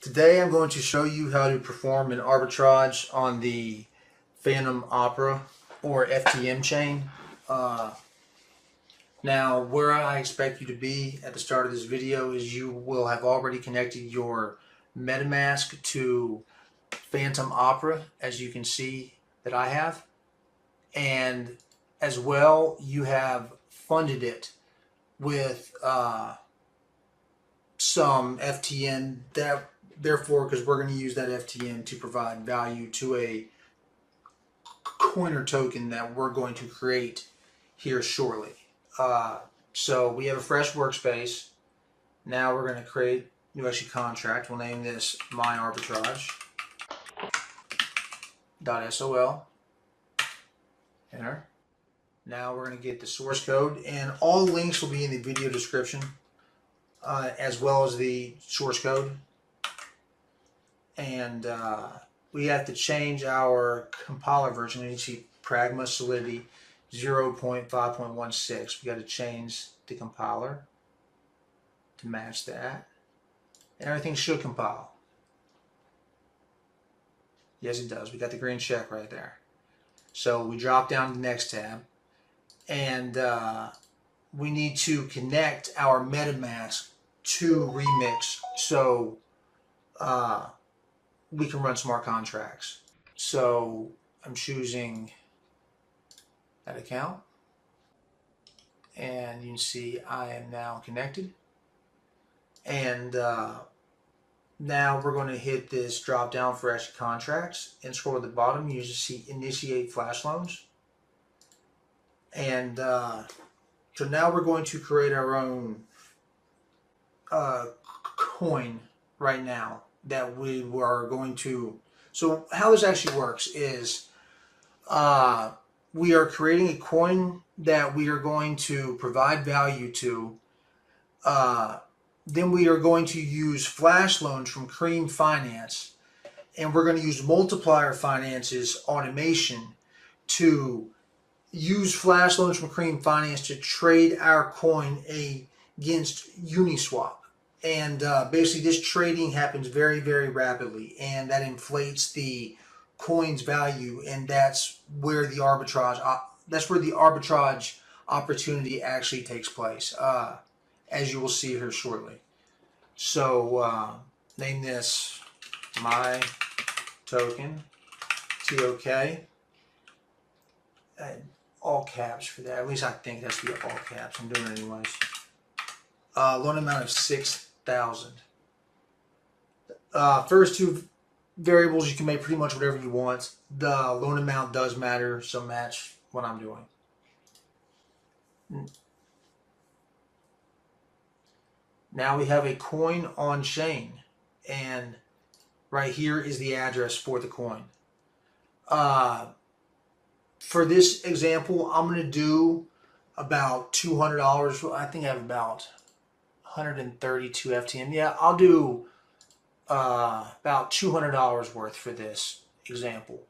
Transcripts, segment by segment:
Today I'm going to show you how to perform an arbitrage on the Fantom Opera or FTM chain. Now where I expect you to be at the start of this video is you will have already connected your Metamask to Fantom Opera, as you can see that I have, and as well you have funded it with some FTM, therefore, because we're going to use that FTM to provide value to a coin or token that we're going to create here shortly. So we have a fresh workspace. Now we're going to create a new execute contract. We'll name this my arbitrage.sol. Enter. Now we're going to get the source code, and all links will be in the video description, as well as the source code. And we have to change our compiler version. You see Pragma Solidity 0.5.16. We got to change the compiler to match that, and everything should compile. Yes, it does. We got the green check right there. So we drop down to the next tab, and we need to connect our MetaMask to Remix so we can run smart contracts. So I'm choosing that account, and you can see I am now connected. And now we're going to hit this drop down for execute contracts and scroll to the bottom. You just see initiate flash loans. And so now we're going to create our own coin right now that we are going to. So how this actually works is we are creating a coin that we are going to provide value to. Then we are going to use flash loans from Cream Finance, and we're going to use multiplier finances automation to use flash loans from Cream Finance to trade our coin against Uniswap. And basically this trading happens very, very rapidly, and that inflates the coin's value, and that's where the arbitrage opportunity actually takes place, as you will see here shortly. So name this my token, TOK, and all caps for that. At least I think that's the all caps. I'm doing it anyways. Loan amount of 6,000. First two variables, you can make pretty much whatever you want. The loan amount does matter, so match what I'm doing. Now we have a coin on chain, and right here is the address for the coin. For this example, I'm going to do about $200. I think I have about 132 FTM. Yeah, I'll do about $200 worth for this example.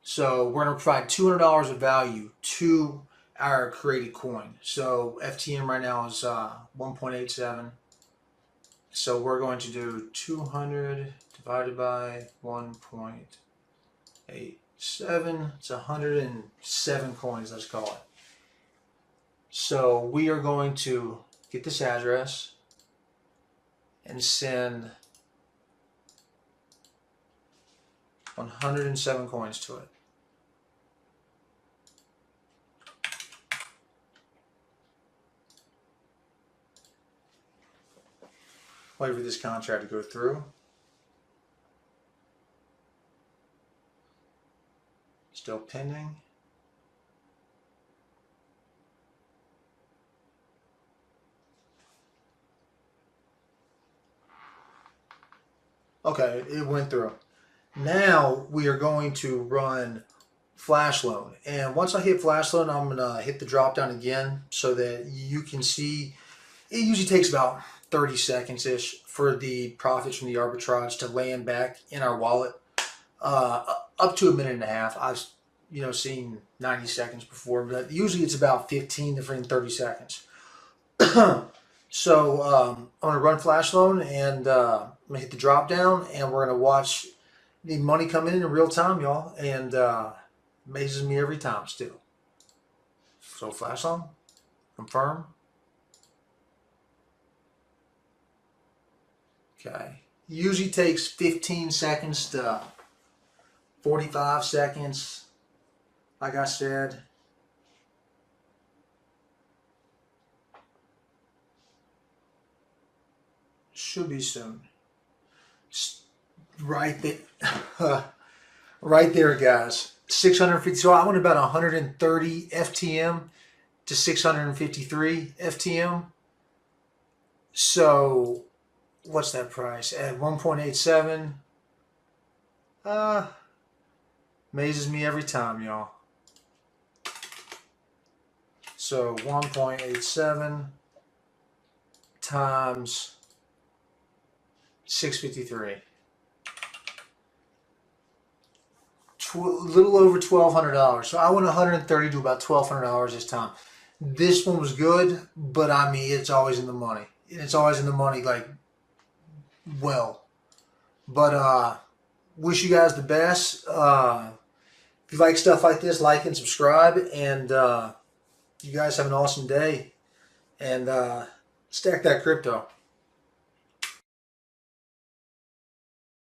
So we're going to provide $200 of value to our created coin. So FTM right now is 1.87. So we're going to do 200 divided by 1.87. It's 107 coins, let's call it. So we are going to get this address and send 107 coins to it. Wait for this contract to go through. Still pending. Okay, it went through. Now we are going to run Flash Loan. And once I hit Flash Loan, I'm going to hit the drop down again so that you can see. It usually takes about 30 seconds-ish for the profits from the arbitrage to land back in our wallet. Up to a minute and a half. I've seen 90 seconds before, but usually it's about 15 to 30 seconds. So I'm going to run Flash Loan, and I'm going to hit the drop down, and we're going to watch the money come in real time, y'all. And amazes me every time still. So Flash Loan, confirm. Okay. Usually takes 15 seconds to 45 seconds. Like I said. Should be soon. Right there. Right there, guys. 650. So I went about 130 FTM to 653 FTM. So what's that price at 1.87? Amazes me every time, y'all. So 1.87 times 653. A little over $1,200. So I went 130 to about $1,200 this time. This one was good, but I mean, it's always in the money. It's always in the money, like, well. But wish you guys the best. If you like stuff like this, like and subscribe. And you guys have an awesome day. And stack that crypto.